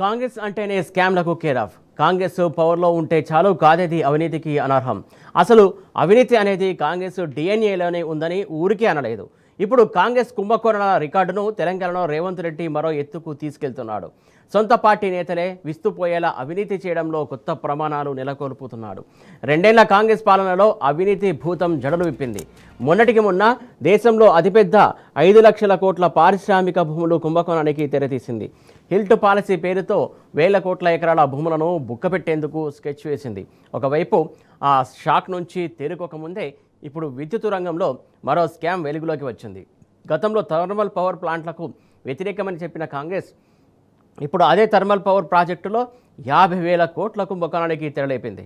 కాంగ్రెస్ అంటేనే స్కామ్లకు care of. Congress పవర్లో ఉంటే చాలు, కాదేది అవినీతికి అనర్హం. అసలు అవినీతి అనేది కాంగ్రెస్ డిఎన్ఏలోనే ఉందని ఊరికే అనలేదు. ఇప్పుడు కాంగ్రెస్ కుంభకోణాల రికార్డును తెలంగాణలో రేవంత్ రెడ్డి మరో ఎత్తుకు తీసుకెళ్తున్నాడు. సొంత పార్టీ నేతలే విస్తుపోయేలా అవినీతి చేయడంలో కొత్త ప్రమాణాలు నెలకొల్పుతున్నాడు. 2 ఏళ్ల కాంగ్రెస్ పాలనలో అవినీతి భూతం జడలు విప్పింది. మొన్నటికి మొన్న దేశంలో అతిపెద్ద 5 లక్షల కోట్ల పారిశ్రామిక భూములు కుంభకోణానికి తెరతీసింది. హిల్ట్ పాలసీ పేరుతో వేల కోట్ల ఎకరాల భూములను బుక్కపెట్టేందుకు స్కెచ్ వేసింది. ఒకవైపు ఆ షాక్ నుంచి తేరుకోకముందే ఇప్పుడు విద్యుత్ రంగంలో మరో స్కామ్ వెలుగులోకి వచ్చింది. గతంలో థర్మల్ పవర్ ప్లాంట్లకు వ్యతిరేకమని చెప్పిన కాంగ్రెస్ ఇప్పుడు అదే థర్మల్ పవర్ ప్రాజెక్టులో 50,000 కోట్ల కుంభకోణానికి తెరలేపింది.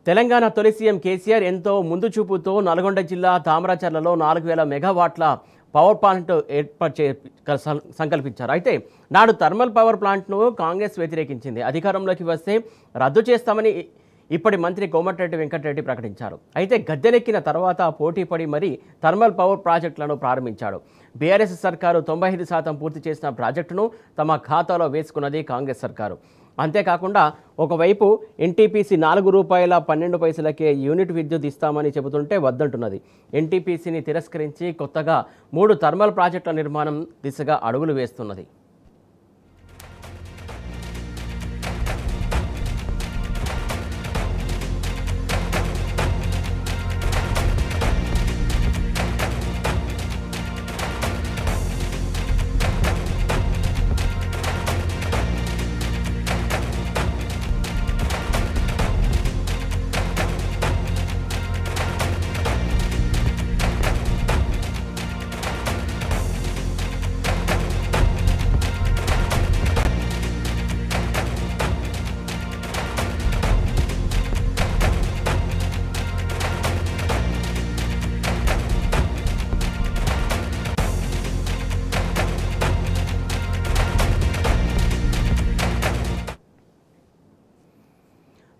తెలంగాణ తొలి సీఎం కేసీఆర్ ఎంతో ముందు చూపుతో నల్గొండ జిల్లా తామరాచర్లలో 4,000 మెగావాట్ల పవర్ ప్లాంట్ సంకల్పించారు. అయితే నాడు థర్మల్ పవర్ ప్లాంట్ను కాంగ్రెస్ వ్యతిరేకించింది. అధికారంలోకి వస్తే రద్దు చేస్తామని ఇప్పటి మంత్రి కోమటిరెడ్డి వెంకటరెడ్డి ప్రకటించారు. అయితే గద్దెనెక్కిన తర్వాత పోటీపడి మరీ థర్మల్ పవర్ ప్రాజెక్టులను ప్రారంభించాడు. బీఆర్ఎస్ సర్కారు 95% పూర్తి చేసిన ప్రాజెక్టును తమ ఖాతాలో వేసుకున్నది కాంగ్రెస్ సర్కారు. అంతేకాకుండా ఒకవైపు ఎన్టీపీసీ ₹4.12 యూనిట్ విద్యుత్ ఇస్తామని చెబుతుంటే వద్దంటున్నది. ఎన్టీపీసీని తిరస్కరించి కొత్తగా 3 థర్మల్ ప్రాజెక్టుల నిర్మాణం దిశగా అడుగులు వేస్తున్నది.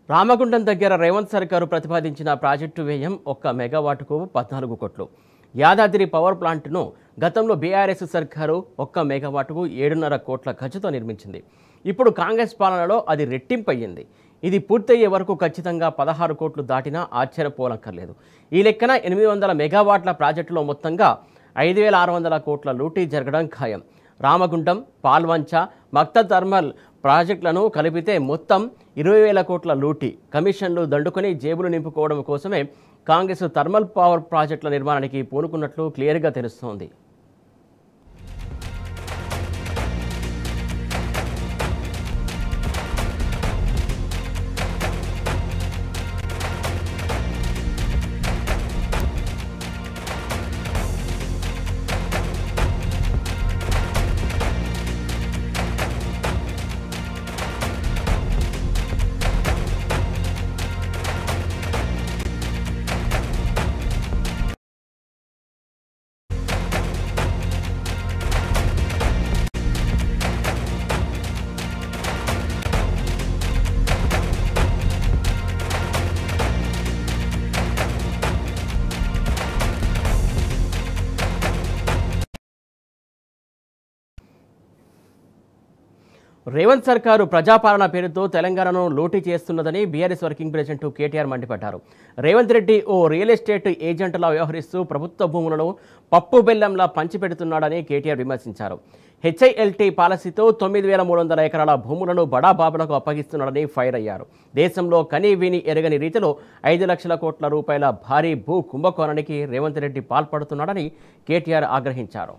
రామగుండం దగ్గర రేవంత్ సర్కారు ప్రతిపాదించిన ప్రాజెక్టు వ్యయం 1 మెగావాట్కు 14 కోట్లు. యాదాద్రి పవర్ ప్లాంట్ను గతంలో బీఆర్ఎస్ సర్కారు 1 మెగావాట్కు 7.5 కోట్ల ఖర్చుతో నిర్మించింది. ఇప్పుడు కాంగ్రెస్ పాలనలో అది రెట్టింపయ్యింది. ఇది పూర్తయ్యే వరకు ఖచ్చితంగా 16 కోట్లు దాటినా ఆశ్చర్యపోనక్కర్లేదు. ఈ లెక్కన 800 మెగావాట్ల ప్రాజెక్టులో మొత్తంగా 5,600 కోట్ల లూటీ జరగడం ఖాయం. రామగుండం, పాల్వంచ, మక్త థర్మల్ ప్రాజెక్టులను కలిపితే మొత్తం 20,000 కోట్ల లూటీ. కమిషన్లు దండుకొని జేబులు నింపుకోవడం కోసమే కాంగ్రెస్ థర్మల్ పవర్ ప్రాజెక్టుల నిర్మాణానికి పూనుకున్నట్లు క్లియర్గా తెలుస్తోంది. రేవంత్ సర్కారు ప్రజాపాలన పేరుతో తెలంగాణను లూటీ చేస్తున్నదని బీఆర్ఎస్ వర్కింగ్ ప్రెసిడెంట్ కేటీఆర్ మండిపడ్డారు. రేవంత్ రెడ్డి ఓ రియల్ ఎస్టేట్ ఏజెంట్లా వ్యవహరిస్తూ ప్రభుత్వ భూములను పప్పు బెల్లంలా పంచిపెడుతున్నాడని కేటీఆర్ విమర్శించారు. హెచ్ఐఎల్టీ పాలసీతో 9,300 ఎకరాల భూములను బడాబాబులకు అప్పగిస్తున్నాడని ఫైర్ అయ్యారు. దేశంలో కనీ విని ఎరగని రీతిలో 5 లక్షల కోట్ల రూపాయల భారీ భూ కుంభకోణానికి రేవంత్ రెడ్డి పాల్పడుతున్నాడని కేటీఆర్ ఆగ్రహించారు.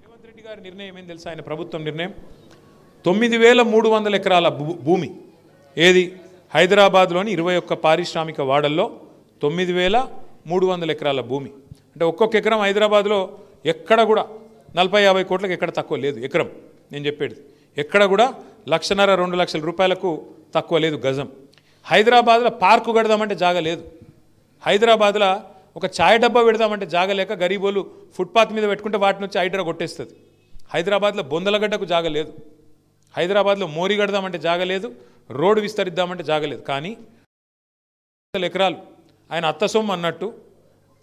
రేవంత్ రెడ్డి గారి నిర్ణయం ఏం తెలుసా? ఆయన ప్రభుత్వం నిర్ణయం 9,300 ఎకరాల భూమి ఏది హైదరాబాద్లోని 21 పారిశ్రామిక వాడల్లో 9,300 ఎకరాల భూమి అంటే ఒక్కొక్క ఎకరం హైదరాబాద్లో ఎక్కడ కూడా 40-50 కోట్లకు ఎక్కడ తక్కువ లేదు ఎకరం. నేను చెప్పేది ఎక్కడ కూడా 1,50,000 2 లక్షల రూపాయలకు తక్కువ లేదు గజం. హైదరాబాద్లో పార్కు కడదామంటే జాగ లేదు. హైదరాబాద్లో ఒక ఛాయ్ డబ్బా పెడదామంటే జాగ లేక గరీబోలు ఫుట్పాత్ మీద పెట్టుకుంటే వాటి నుంచి హైడ్రా కొట్టేస్తుంది. హైదరాబాద్లో బొందలగడ్డకు జాగ లేదు. హైదరాబాద్లో మోరీ కడదామంటే జాగ లేదు. రోడ్డు విస్తరిద్దామంటే జాగ లేదు. కానీ ఎకరాలు ఆయన అత్త సొమ్ము అన్నట్టు,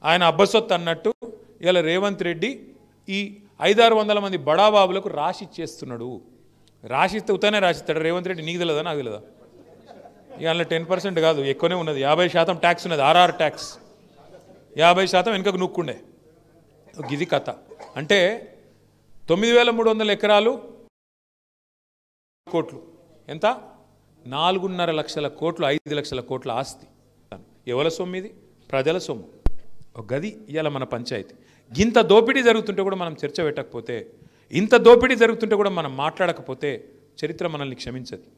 ఆయన అబ్బసొత్తు అన్నట్టు ఇలా రేవంత్ రెడ్డి ఈ 500-600 మంది బడాబాబులకు రాసి ఇచ్చేస్తున్నాడు. రాసిస్తే ఉతానే రాసిస్తాడు రేవంత్ రెడ్డి. నీకు తెలియదా, నాకు తెలియదా? ఇక అందులో 10% కాదు, ఎక్కువనే ఉన్నది. 50% ట్యాక్స్ ఉన్నది. ఆర్ఆర్ ట్యాక్స్ 50% వెనుకకు నూక్కుండే. ఇది కథ. అంటే 9,300 ఎకరాలు కోట్లు, ఎంత? 4.5 లక్షల కోట్లు, 5 లక్షల కోట్ల ఆస్తి. ఎవల సొమ్ము ఇది? ప్రజల సొమ్ము. ఒక గది ఇవాళ మన పంచాయతీ. ఇంత దోపిడీ జరుగుతుంటే కూడా మనం చర్చ పెట్టకపోతే, ఇంత దోపిడీ జరుగుతుంటే కూడా మనం మాట్లాడకపోతే చరిత్ర మనల్ని క్షమించదు.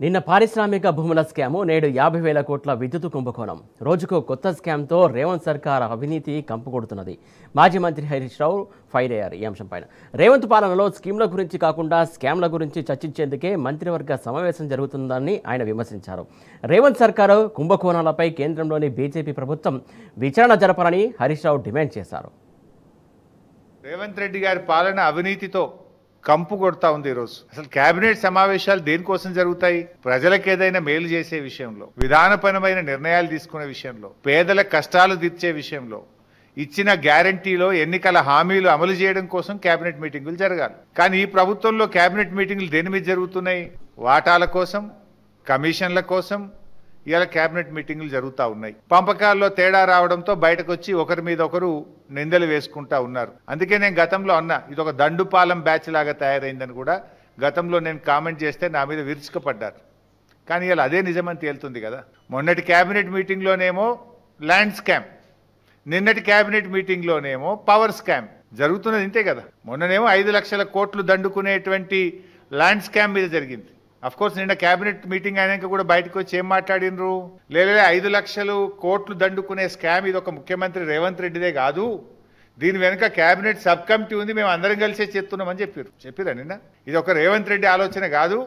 నిన్న పారిశ్రామిక భూముల స్కాము, నేడు 50,000 కోట్ల విద్యుత్ కుంభకోణం. రోజుకు కొత్త స్కామ్తో రేవంత్ సర్కార్ అవినీతి కంపుకొడుతున్నది. మాజీ మంత్రి హరీష్ రావు ఫైర్ అయ్యారు ఈ అంశంపైన. రేవంత్ పాలనలో స్కీమ్ల గురించి కాకుండా స్కామ్ల గురించి చర్చించేందుకే మంత్రివర్గ సమావేశం జరుగుతుందని ఆయన విమర్శించారు. రేవంత్ సర్కారు కుంభకోణాలపై కేంద్రంలోని బీజేపీ ప్రభుత్వం విచారణ జరపాలని హరీష్ రావు డిమాండ్ చేశారు. రేవంత్ రెడ్డి గారి పాలన అవినీతితో కంపు కొడతా ఉంది. ఈరోజు అసలు కేబినెట్ సమావేశాలు దేనికోసం జరుగుతాయి? ప్రజలకు ఏదైనా మేలు చేసే విషయంలో, విధానపరమైన నిర్ణయాలు తీసుకునే విషయంలో, పేదల కష్టాలు తీర్చే విషయంలో, ఇచ్చిన గ్యారంటీలో ఎన్నికల హామీలు అమలు చేయడం కోసం కేబినెట్ మీటింగులు జరగాలి. కానీ ఈ ప్రభుత్వంలో కేబినెట్ మీటింగులు దేని మీద జరుగుతున్నాయి? వాటాల కోసం, కమిషన్ల కోసం ఇలా కేబినెట్ మీటింగులు జరుగుతూ ఉన్నాయి. పంపకాల్లో తేడా రావడంతో బయటకు వచ్చి ఒకరి మీద ఒకరు నిందలు వేసుకుంటా ఉన్నారు. అందుకే నేను గతంలో అన్నా, ఇది ఒక దండుపాలెం బ్యాచ్ లాగా తయారైందని కూడా గతంలో నేను కామెంట్ చేస్తే నా మీద విరుచుకుపడ్డారు. కానీ ఇలా అదే నిజమని తేలుతుంది కదా. మొన్నటి కేబినెట్ మీటింగ్లోనేమో ల్యాండ్ స్కామ్, నిన్నటి కేబినెట్ మీటింగ్లోనేమో పవర్ స్కామ్ జరుగుతున్నది. ఇంతే కదా. మొన్ననేమో 5 లక్షల కోట్లు దండుకునేటువంటి ల్యాండ్ స్కామ్ మీద జరిగింది. అఫ్ కోర్స్ నిన్న కేబినెట్ మీటింగ్ అయినాక కూడా బయటకు వచ్చి ఏం మాట్లాడినరు? లేదా 5 లక్షల కోట్లు దండుకునే స్కామ్ ఇది ఒక ముఖ్యమంత్రి రేవంత్ రెడ్డిదే కాదు, దీని వెనుక కేబినెట్ సబ్ కమిటీ ఉంది, మేము అందరం కలిసే చేస్తున్నామని చెప్పారా నిన్న? ఇది ఒక రేవంత్ రెడ్డి ఆలోచన కాదు,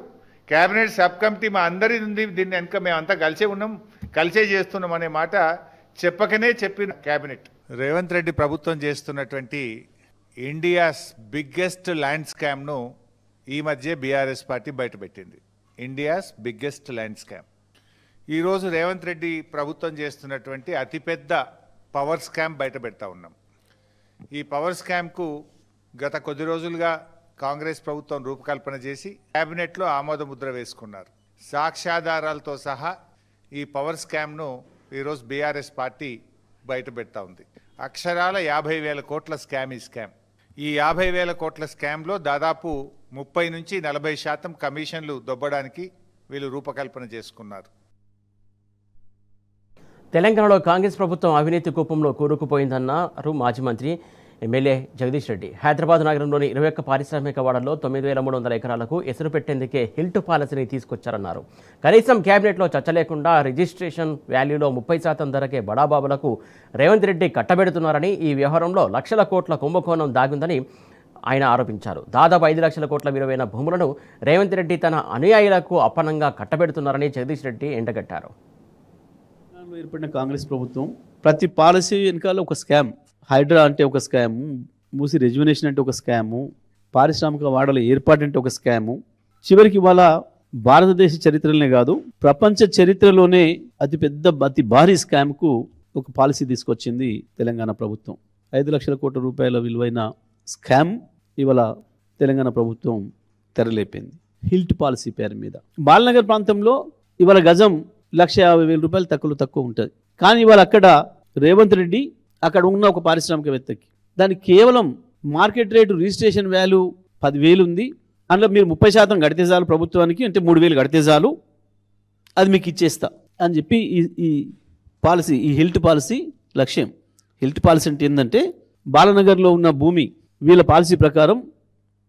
కేబినెట్ సబ్ కమిటీ మా అందరిది ఉంది, దీన్ని వెనుక మేమంతా కలిసే ఉన్నాం, కలిసే చేస్తున్నాం అనే మాట చెప్పకనే చెప్పిన కేబినెట్. రేవంత్ రెడ్డి ప్రభుత్వం చేస్తున్నటువంటి ఇండియాస్ బిగ్గెస్ట్ ల్యాండ్ స్కామ్ను ఈ మధ్య బీఆర్ఎస్ పార్టీ బయటపెట్టింది. India's biggest land scam. ఈరోజు రేవంత్ రెడ్డి ప్రభుత్వం చేస్తున్నటువంటి అతిపెద్ద పవర్ స్కామ్ బయట పెడతా ఉన్నాం. ఈ పవర్ స్కామ్కు గత కొద్ది రోజులుగా కాంగ్రెస్ ప్రభుత్వం రూపకల్పన చేసి క్యాబినెట్లో ఆమోద ముద్ర వేసుకున్నారు. సాక్ష్యాధారాలతో సహా ఈ పవర్ స్కామ్ను ఈరోజు బీఆర్ఎస్ పార్టీ బయట పెడతా ఉంది. అక్షరాల 50,000 కోట్ల స్కామ్ ఈ స్కామ్. ఈ 50,000 కోట్ల స్కామ్లో దాదాపు 30 నుంచి 40% కమిషన్లు దొబ్బడానికి వీళ్ళు రూపకల్పన చేసుకున్నారు. తెలంగాణలో కాంగ్రెస్ ప్రభుత్వం అవినీతి కూపంలో కూరుకుపోయిందన్నారు మాజీ మంత్రి ఎమ్మెల్యే జగదీష్ రెడ్డి. హైదరాబాద్ నగరంలోని 21 పారిశ్రామిక వాడల్లో 9,300 ఎకరాలకు ఎసురు పెట్టేందుకే హిల్ట్ పాలసీని తీసుకొచ్చారన్నారు. కనీసం కేబినెట్లో చర్చ లేకుండా రిజిస్ట్రేషన్ వాల్యూలో 30% ధరకే బడాబాబులకు రేవంత్ రెడ్డి కట్టబెడుతున్నారని, ఈ వ్యవహారంలో లక్షల కోట్ల కుంభకోణం దాగుందని ఆయన ఆరోపించారు. దాదాపు 5 లక్షల కోట్ల విలువైన భూములను రేవంత్ రెడ్డి తన అనుయాయులకు అప్పనంగా కట్టబెడుతున్నారని జగదీష్ రెడ్డి ఎండగట్టారు. ఏర్పడిన కాంగ్రెస్ ప్రభుత్వం ప్రతి పాలసీ వెనకాల ఒక స్కామ్. హైడ్రా అంటే ఒక స్కాము, మూసి రెజ్యునేషన్ అంటే ఒక స్కాము, పారిశ్రామిక వాడల ఏర్పాటు అంటే ఒక స్కాము. చివరికి ఇవాళ భారతదేశ చరిత్రలోనే కాదు, ప్రపంచ చరిత్రలోనే అతి భారీ స్కామ్కు ఒక పాలసీ తీసుకొచ్చింది తెలంగాణ ప్రభుత్వం. 5 లక్షల కోట్ల రూపాయల విలువైన స్కామ్ ఇవాళ తెలంగాణ ప్రభుత్వం తెరలేపింది హిల్ట్ పాలసీ పేరు మీద. బాలనగర్ ప్రాంతంలో ఇవాళ గజం 1,50,000 రూపాయలు తక్కువ ఉంటుంది. కానీ ఇవాళ అక్కడ రేవంత్ రెడ్డి అక్కడ ఉన్న ఒక పారిశ్రామికవేత్తకి దానికి కేవలం మార్కెట్ రేటు రిజిస్ట్రేషన్ వాల్యూ 10,000 ఉంది. అందులో మీరు 30% కడితే చాలు ప్రభుత్వానికి, అంటే 3,000 కడితే చాలు, అది మీకు ఇచ్చేస్తా అని చెప్పి ఈ పాలసీ, ఈ హిల్ట్ పాలసీ లక్ష్యం. హిల్ట్ పాలసీ అంటే ఏంటంటే బాలనగర్లో ఉన్న భూమి వీళ్ళ పాలసీ ప్రకారం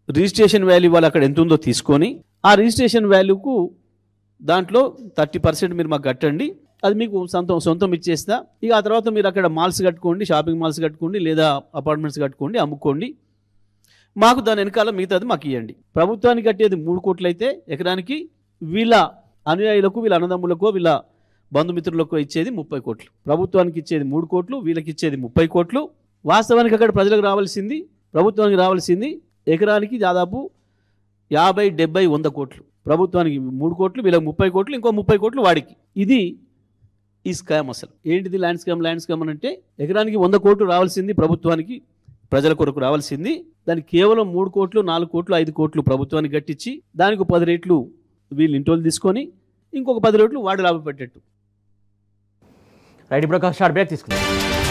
రిజిస్ట్రేషన్ వాల్యూ వాళ్ళు అక్కడ ఎంత ఉందో తీసుకొని ఆ రిజిస్ట్రేషన్ వాల్యూకు దాంట్లో 30% మీరు మాకు కట్టండి, అది మీకు సొంతం ఇచ్చేస్తా. ఇక ఆ తర్వాత మీరు అక్కడ మాల్స్ కట్టుకోండి, షాపింగ్ మాల్స్ కట్టుకోండి, లేదా అపార్ట్మెంట్స్ కట్టుకోండి, అమ్ముకోండి, మాకు దాని వెనకాల మిగతాది మాకు ఇవ్వండి. ప్రభుత్వానికి కట్టేది 3 కోట్లు అయితే ఎకరానికి వీళ్ళ అనుయాయులకు, వీళ్ళ అన్నదమ్ములకు, వీళ్ళ బంధుమిత్రులకు ఇచ్చేది 30 కోట్లు. ప్రభుత్వానికి ఇచ్చేది 3 కోట్లు, వీళ్ళకి ఇచ్చేది 30 కోట్లు. వాస్తవానికి అక్కడ ప్రజలకు రావాల్సింది, ప్రభుత్వానికి రావాల్సింది ఎకరానికి దాదాపు 50, 70, 100 కోట్లు. ప్రభుత్వానికి 3 కోట్లు, వీళ్ళకి 30 కోట్లు, ఇంకో 30 కోట్లు వాడికి. ఇది ఈ స్కామ్. అసలు ఏంటిది ల్యాండ్ స్కామ్ అని అంటే ఎకరానికి 100 కోట్లు రావాల్సింది ప్రభుత్వానికి, ప్రజల కొరకు రావాల్సింది, దానికి కేవలం 3 కోట్లు, 4 కోట్లు, 5 కోట్లు ప్రభుత్వానికి కట్టించి దానికి 10 రేట్లు వీళ్ళు ఇంటోళ్ళు తీసుకొని ఇంకొక 10 రేట్లు వాడు లాభ పెట్టేట్టు. రైట్, ఇప్పుడు ఒక షార్ట్ బ్రేక్ తీసుకుందాం.